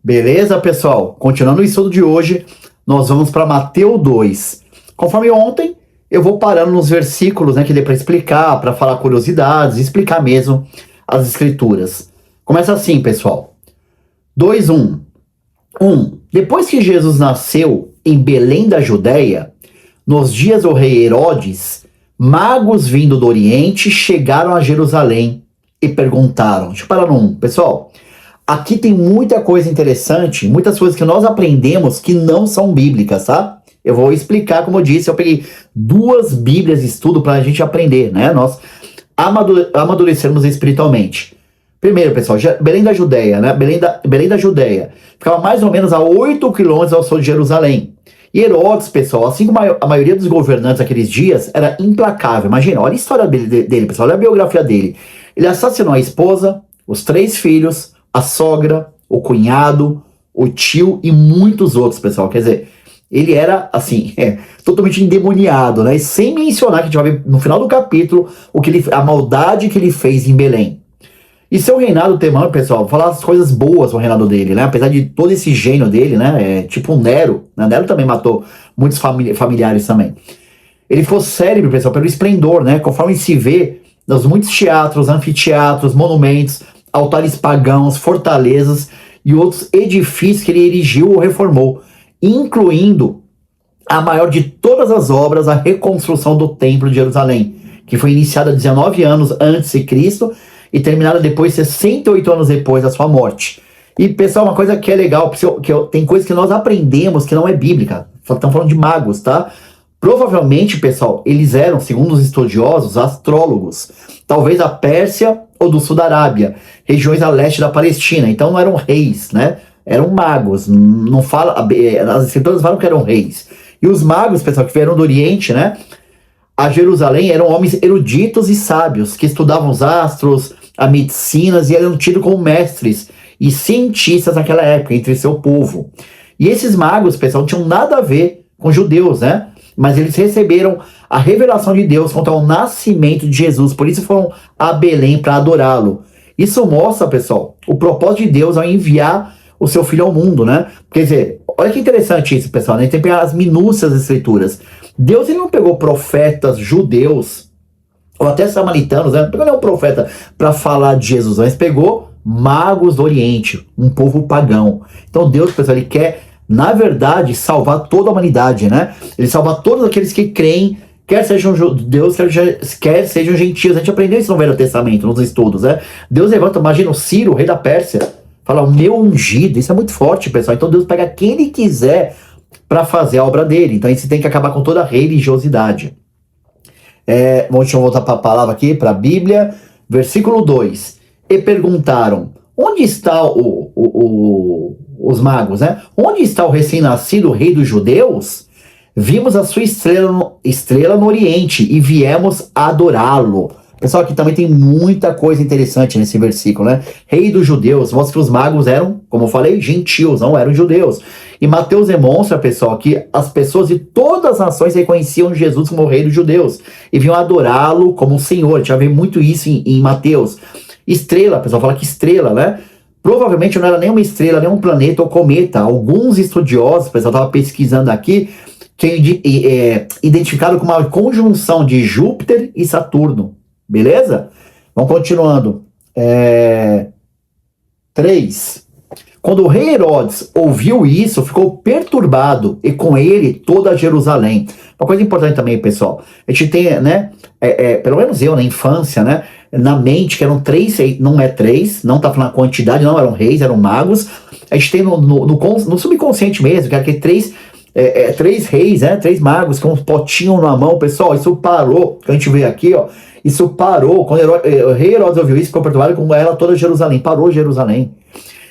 Beleza, pessoal? Continuando o estudo de hoje, nós vamos para Mateus 2. Conforme ontem, eu vou parando nos versículos, né, que dê para explicar, para falar curiosidades, explicar mesmo as escrituras. Começa assim, pessoal. 2:1. Depois que Jesus nasceu em Belém da Judéia, nos dias do rei Herodes, magos vindo do Oriente chegaram a Jerusalém e perguntaram. Deixa eu parar no 1, pessoal. Aqui tem muita coisa interessante, muitas coisas que nós aprendemos que não são bíblicas, tá? Eu vou explicar, como eu disse, eu peguei 2 bíblias de estudo para a gente aprender, né? Nós amadurecermos espiritualmente. Primeiro, pessoal, Belém da Judéia, né? Belém da Judéia ficava mais ou menos a 8 quilômetros ao sul de Jerusalém. E Herodes, pessoal, assim como a maioria dos governantes daqueles dias, era implacável. Imagina, olha a história dele, pessoal, olha a biografia dele. Ele assassinou a esposa, os 3 filhos, a sogra, o cunhado, o tio e muitos outros, pessoal. Quer dizer, ele era, assim, totalmente endemoniado, né? E sem mencionar que a gente vai ver no final do capítulo a maldade que ele fez em Belém. E seu reinado temano, pessoal, vou falar as coisas boas do reinado dele, né? Apesar de todo esse gênio dele, né? Tipo o Nero, né? Nero também matou muitos familiares também. Ele ficou célebre, pessoal, pelo esplendor, né? Conforme se vê nos muitos teatros, anfiteatros, monumentos, altares pagãos, fortalezas e outros edifícios que ele erigiu ou reformou, incluindo a maior de todas as obras, a reconstrução do Templo de Jerusalém, que foi iniciada 19 anos antes de Cristo e terminada depois, 68 anos depois da sua morte. E, pessoal, uma coisa que é legal, tem coisas que nós aprendemos que não é bíblica. Estamos falando de magos, tá? Provavelmente, pessoal, eles eram, segundo os estudiosos, astrólogos. Talvez da Pérsia ou do sul da Arábia, regiões a leste da Palestina. Então não eram reis, né? Eram magos. Não fala, as escrituras falam que eram reis. E os magos, pessoal, que vieram do Oriente, né? A Jerusalém, eram homens eruditos e sábios, que estudavam os astros, a medicinas e eram tidos como mestres e cientistas naquela época, entre seu povo. E esses magos, pessoal, não tinham nada a ver com judeus, né? Mas eles receberam a revelação de Deus quanto ao nascimento de Jesus, por isso foram a Belém para adorá-lo. Isso mostra, pessoal, o propósito de Deus ao enviar o seu filho ao mundo, né? Quer dizer, olha que interessante isso, pessoal, né? A gente tem que pegar as minúcias das escrituras. Deus, ele não pegou profetas judeus, ou até samaritanos, né? Não pegou nenhum profeta para falar de Jesus, mas pegou magos do Oriente, um povo pagão. Então Deus, pessoal, ele quer, na verdade, salvar toda a humanidade, né? Ele salva todos aqueles que creem, quer sejam judeus, quer sejam gentios. A gente aprendeu isso no Velho Testamento, nos estudos, né? Deus levanta, imagina o Ciro, o rei da Pérsia, fala, o meu ungido. Isso é muito forte, pessoal. Então Deus pega quem ele quiser para fazer a obra dele. Então isso tem que acabar com toda a religiosidade. Deixa eu voltar para a palavra aqui, para a Bíblia. Versículo 2. E perguntaram, onde está os magos, né? Onde está o recém-nascido rei dos judeus? Vimos a sua estrela no Oriente e viemos adorá-lo. Pessoal, aqui também tem muita coisa interessante nesse versículo, né? Rei dos judeus, mostra que os magos eram, como eu falei, gentios, não eram judeus. E Mateus demonstra, pessoal, que as pessoas de todas as nações reconheciam Jesus como o rei dos judeus e vinham adorá-lo como o Senhor. A gente já vê muito isso em Mateus. Estrela, pessoal, fala que estrela, né? Provavelmente não era nem uma estrela, nem um planeta ou cometa. Alguns estudiosos, o pessoal estava pesquisando aqui, que identificaram como uma conjunção de Júpiter e Saturno. Beleza? Vamos continuando. 3. Quando o rei Herodes ouviu isso, ficou perturbado, e com ele toda Jerusalém. Uma coisa importante também, pessoal, a gente tem, né, pelo menos eu, na infância, né, na mente, que eram 3, não é 3, não tá falando a quantidade, não eram reis, eram magos. A gente tem no subconsciente mesmo, que era que 3 reis, né, 3 magos com um potinho na mão. Pessoal, isso parou, que a gente vê aqui, ó, isso parou, quando o rei Herodes ouviu isso, ficou perturbado com ela toda Jerusalém, parou Jerusalém.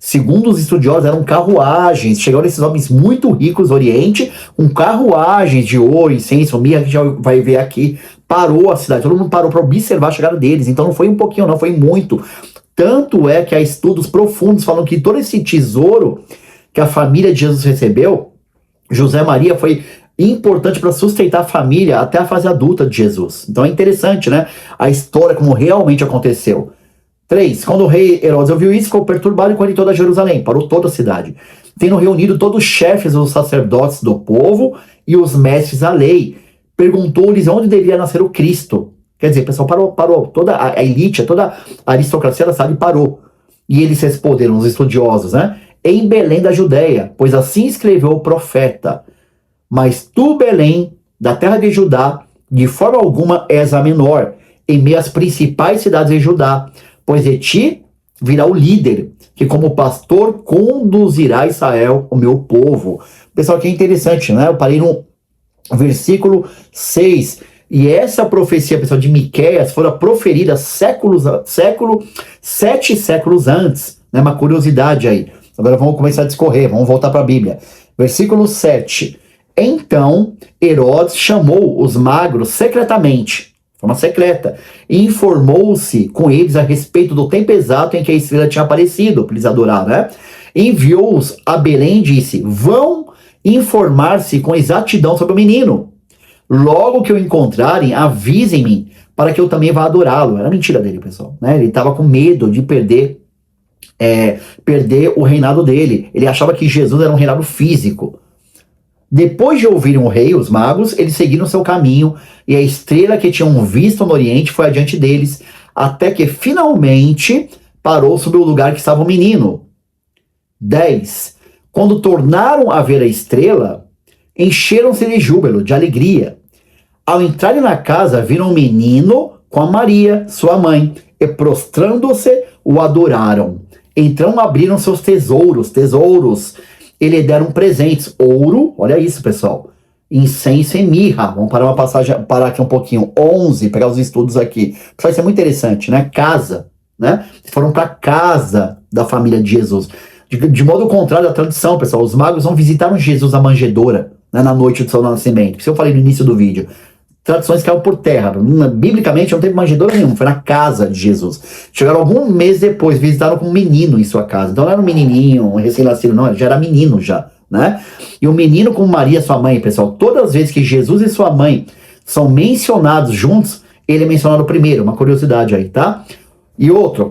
Segundo os estudiosos, eram carruagens, chegaram esses homens muito ricos do Oriente, com carruagens de ouro, incenso, mirra, que a gente já vai ver aqui, parou a cidade, todo mundo parou para observar a chegada deles, então não foi um pouquinho não, foi muito. Tanto é que há estudos profundos falando que todo esse tesouro que a família de Jesus recebeu, José e Maria, foi importante para sustentar a família até a fase adulta de Jesus. Então é interessante, né? A história como realmente aconteceu. 3. Quando o rei Herodes ouviu isso, ficou perturbado e correu toda Jerusalém, parou toda a cidade, tendo reunido todos os chefes dos sacerdotes do povo e os mestres da lei. Perguntou-lhes onde deveria nascer o Cristo. Quer dizer, o pessoal parou. Toda a elite, toda a aristocracia da cidade parou. E eles responderam, os estudiosos, né? Em Belém da Judéia, pois assim escreveu o profeta. Mas tu, Belém, da terra de Judá, de forma alguma és a menor, em meio às principais cidades de Judá, pois de ti virá o líder, que como pastor conduzirá Israel, o meu povo. Pessoal, que é interessante, né? Eu parei no versículo 6. E essa profecia, pessoal, de Miqueias, fora proferida 7 séculos antes. Né? Uma curiosidade aí. Agora vamos começar a discorrer, vamos voltar para a Bíblia. Versículo 7. Então Herodes chamou os magros secretamente, de forma secreta, e informou-se com eles a respeito do tempo exato em que a estrela tinha aparecido, para eles adorar, né? Enviou-os a Belém e disse: vão informar-se com exatidão sobre o menino. Logo que o encontrarem, avisem-me, para que eu também vá adorá-lo. Era mentira dele, pessoal. Né? Ele estava com medo de perder o reinado dele. Ele achava que Jesus era um reinado físico. Depois de ouvirem o rei, os magos, eles seguiram seu caminho, e a estrela que tinham visto no Oriente foi adiante deles, até que finalmente parou sobre o lugar que estava o menino. 10. Quando tornaram a ver a estrela, encheram-se de júbilo, de alegria. Ao entrarem na casa, viram um menino com a Maria, sua mãe, e prostrando-se, o adoraram. Então abriram seus tesouros, e lhe deram presentes: ouro, olha isso, pessoal, incenso e mirra. Vamos parar aqui um pouquinho. 11, pegar os estudos aqui. Pessoal, isso é muito interessante, né? Casa, né? Foram para a casa da família de Jesus. De modo contrário à tradição, pessoal, os magos não visitaram Jesus na manjedoura, né, na noite do seu nascimento. Isso eu falei no início do vídeo. Tradições caíram por terra. Biblicamente não teve manjedoura nenhuma, foi na casa de Jesus. Chegaram algum mês depois, visitaram com um menino em sua casa. Então não era um menininho, um recém-nascido, não, já era menino já, né? E o menino com Maria, sua mãe, pessoal, todas as vezes que Jesus e sua mãe são mencionados juntos, ele é mencionado primeiro, uma curiosidade aí, tá? E outro,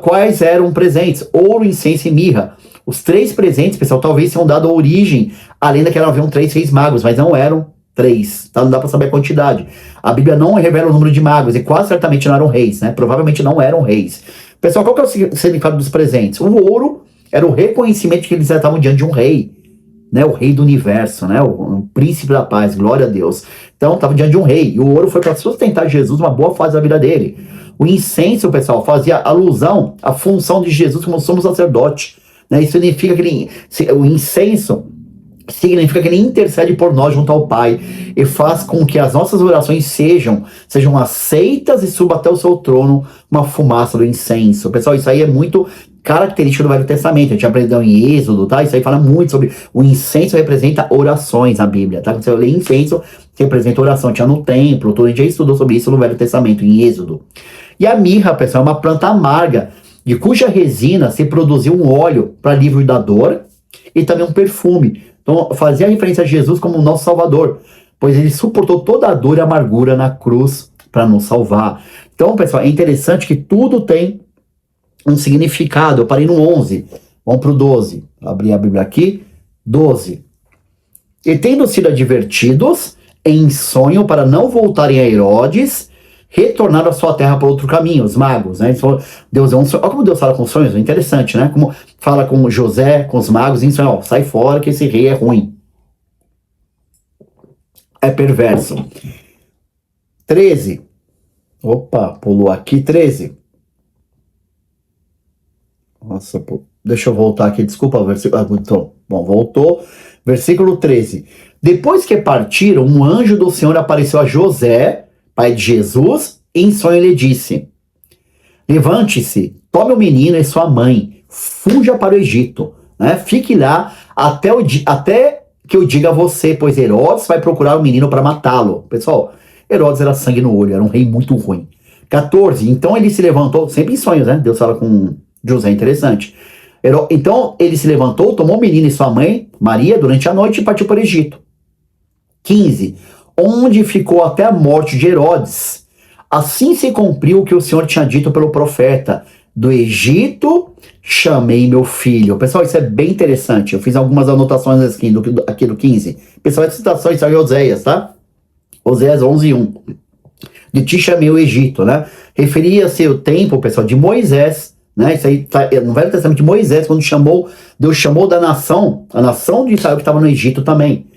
quais eram presentes? Ouro, incenso e mirra. Os 3 presentes, pessoal, talvez tenham dado origem à lenda que haviam 3 reis magos, mas não eram 3, tá? Não dá para saber a quantidade. A Bíblia não revela o número de magos, e quase certamente não eram reis, né? Provavelmente não eram reis. Pessoal, qual que é o significado dos presentes? O ouro era o reconhecimento de que eles estavam diante de um rei, né? O rei do universo, né? O príncipe da paz, glória a Deus. Então, estavam diante de um rei, e o ouro foi para sustentar Jesus uma boa fase da vida dele. O incenso, pessoal, fazia alusão à função de Jesus como sumo sacerdote, né? Isso significa que o incenso significa que ele intercede por nós junto ao Pai e faz com que as nossas orações sejam aceitas e suba até o seu trono uma fumaça do incenso. Pessoal, isso aí é muito característico do Velho Testamento. A gente aprendeu em Êxodo, tá? Isso aí fala muito sobre o incenso, representa orações na Bíblia, tá? Quando você lê incenso, representa oração. Tinha no templo, todo dia estudou sobre isso no Velho Testamento, em Êxodo. E a mirra, pessoal, é uma planta amarga, de cuja resina se produziu um óleo para alívio da dor e também um perfume. Então, fazia referência a Jesus como o nosso Salvador, pois ele suportou toda a dor e amargura na cruz para nos salvar. Então, pessoal, é interessante que tudo tem um significado. Eu parei no 11, vamos para o 12. Vou abrir a Bíblia aqui. 12. E tendo sido advertidos em sonho para não voltarem a Herodes, retornaram à sua terra por outro caminho, os magos, né? Deus é um sonho. Olha como Deus fala com sonhos, é interessante, né? Como fala com José, com os magos, em sonho: ó, sai fora que esse rei é ruim. É perverso. 13. Opa, pulou aqui, 13. Nossa, pô. Deixa eu voltar aqui, desculpa, versículo. Bom, voltou. Versículo 13. Depois que partiram, um anjo do Senhor apareceu a José, pai de Jesus, e em sonho lhe disse: levante-se, tome o menino e sua mãe, fuja para o Egito, né? Fique lá até que eu diga a você, pois Herodes vai procurar o menino para matá-lo. Pessoal, Herodes era sangue no olho, era um rei muito ruim. 14. Então ele se levantou, sempre em sonhos, né? Deus fala com José, interessante. Então ele se levantou, tomou o menino e sua mãe, Maria, durante a noite e partiu para o Egito. 15. Onde ficou até a morte de Herodes. Assim se cumpriu o que o Senhor tinha dito pelo profeta: do Egito, chamei meu filho. Pessoal, isso é bem interessante. Eu fiz algumas anotações aqui do 15. Pessoal, essas citações são em Oséias, tá? Oséias 11:1. De ti chamei o Egito, né? Referia-se o tempo, pessoal, de Moisés, né? Isso aí tá no Velho Testamento de Moisés, quando Deus chamou da nação, a nação de Israel que estava no Egito também.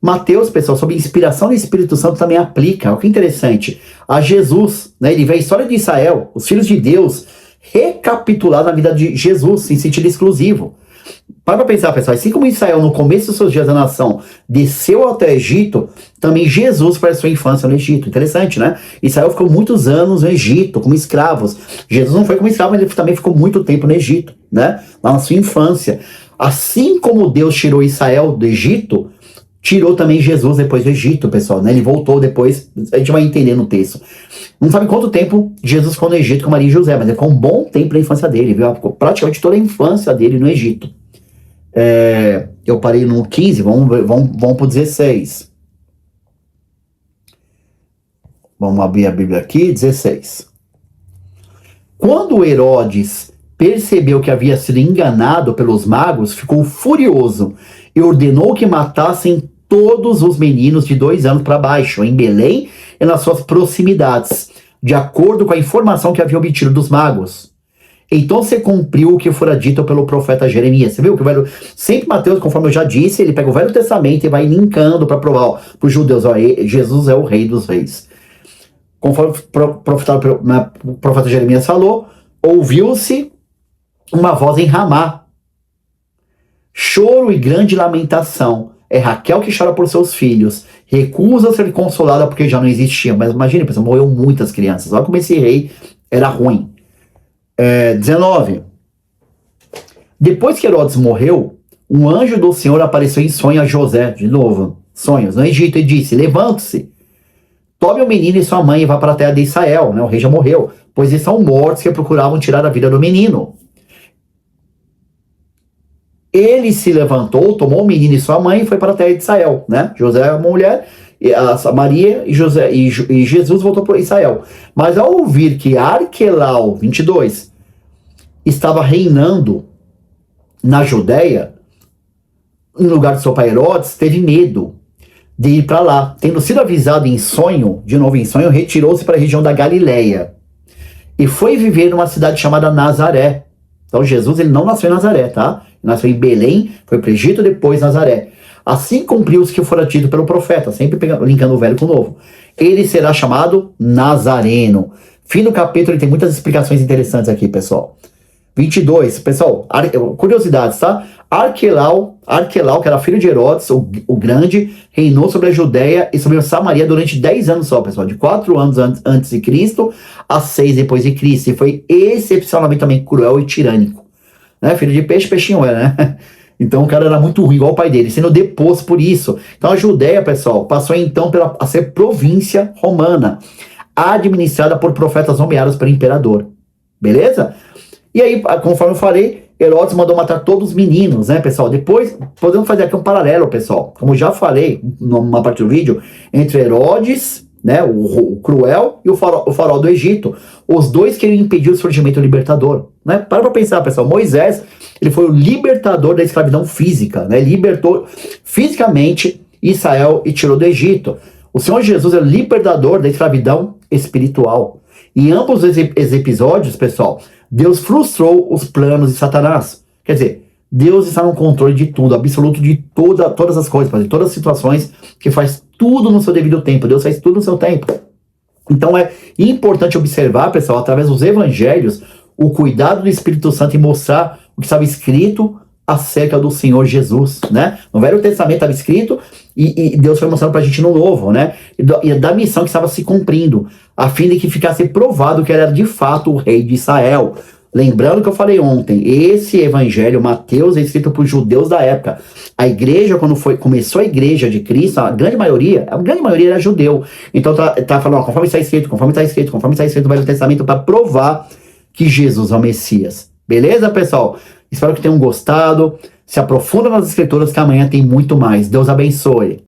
Mateus, pessoal, sob inspiração do Espírito Santo também aplica. Olha que interessante. A Jesus, né? Ele vê a história de Israel, os filhos de Deus, recapitular na vida de Jesus, em sentido exclusivo. Para pensar, pessoal, assim como Israel, no começo dos seus dias da nação, desceu até o Egito, também Jesus para a sua infância no Egito. Interessante, né? Israel ficou muitos anos no Egito, como escravos. Jesus não foi como escravo, mas ele também ficou muito tempo no Egito, né? Lá na sua infância. Assim como Deus tirou Israel do Egito, tirou também Jesus depois do Egito, pessoal, né? Ele voltou depois, a gente vai entender no texto. Não sabe quanto tempo Jesus ficou no Egito com Maria e José, mas ele ficou um bom tempo na infância dele, viu? Ficou praticamente toda a infância dele no Egito. Eu parei no 15, vamos pro 16. Vamos abrir a Bíblia aqui, 16. Quando Herodes percebeu que havia sido enganado pelos magos, ficou furioso e ordenou que matassem todos os meninos de 2 anos para baixo, em Belém e nas suas proximidades, de acordo com a informação que havia obtido dos magos. Então se cumpriu o que fora dito pelo profeta Jeremias. Você viu que sempre Mateus, conforme eu já disse, ele pega o Velho Testamento e vai linkando para provar para os judeus, Jesus é o rei dos reis. Conforme o profeta Jeremias falou, ouviu-se uma voz em Ramá, choro e grande lamentação. É Raquel que chora por seus filhos, recusa ser consolada porque já não existiam. Mas imagine, pessoal, morreu muitas crianças. Olha como esse rei era ruim. 19. Depois que Herodes morreu, um anjo do Senhor apareceu em sonho a José, de novo, sonhos, no Egito, e disse: levante-se, tome o menino e sua mãe e vá para a terra de Israel, né? O rei já morreu, pois eles são mortos que procuravam tirar a vida do menino. Ele se levantou, tomou o menino e sua mãe e foi para a terra de Israel, né? José é uma mulher, Maria e Jesus voltou para Israel. Mas ao ouvir que Arquelau, 22, estava reinando na Judéia, em lugar de seu pai Herodes, teve medo de ir para lá. Tendo sido avisado em sonho, de novo em sonho, retirou-se para a região da Galileia e foi viver numa cidade chamada Nazaré. Então Jesus, ele não nasceu em Nazaré, tá? Ele nasceu em Belém, foi para o Egito, depois Nazaré. Assim cumpriu-se que fora dito pelo profeta, sempre linkando o velho com o novo. Ele será chamado Nazareno. Fim do capítulo, ele tem muitas explicações interessantes aqui, pessoal. 22, pessoal, curiosidades, tá? Arquelau, que era filho de Herodes, o grande, reinou sobre a Judéia e sobre a Samaria durante 10 anos só, pessoal, de 4 anos antes de Cristo a 6 depois de Cristo, e foi excepcionalmente também cruel e tirânico, né? Filho de peixe, peixinho era, né? Então o cara era muito ruim, igual o pai dele, sendo deposto por isso. Então a Judéia, pessoal, passou então a ser província romana, administrada por profetas nomeados pelo imperador, beleza? E aí, conforme eu falei, Herodes mandou matar todos os meninos, né, pessoal? Depois, podemos fazer aqui um paralelo, pessoal. Como já falei, numa parte do vídeo, entre Herodes, né, o cruel, e o faraó do Egito. Os dois queriam impedir o surgimento do libertador, né? Para pensar, pessoal. Moisés, ele foi o libertador da escravidão física, né? Libertou fisicamente Israel e tirou do Egito. O Senhor Jesus é o libertador da escravidão espiritual. Em ambos os episódios, pessoal, Deus frustrou os planos de Satanás. Quer dizer, Deus está no controle de tudo, absoluto de todas as coisas, de todas as situações, que faz tudo no seu devido tempo. Deus faz tudo no seu tempo. Então é importante observar, pessoal, através dos evangelhos, o cuidado do Espírito Santo em mostrar o que estava escrito acerca do Senhor Jesus, né? No Velho Testamento estava escrito e Deus foi mostrando pra gente no Novo, né? E da missão que estava se cumprindo, a fim de que ficasse provado que ele era de fato o rei de Israel. Lembrando que eu falei ontem, esse evangelho, Mateus, é escrito para os judeus da época. A igreja, quando começou a igreja de Cristo, a grande maioria era judeu. Então tá falando, ó, conforme está escrito no Velho Testamento, para provar que Jesus é o Messias. Beleza, pessoal? Espero que tenham gostado. Se aprofunda nas escrituras, que amanhã tem muito mais. Deus abençoe.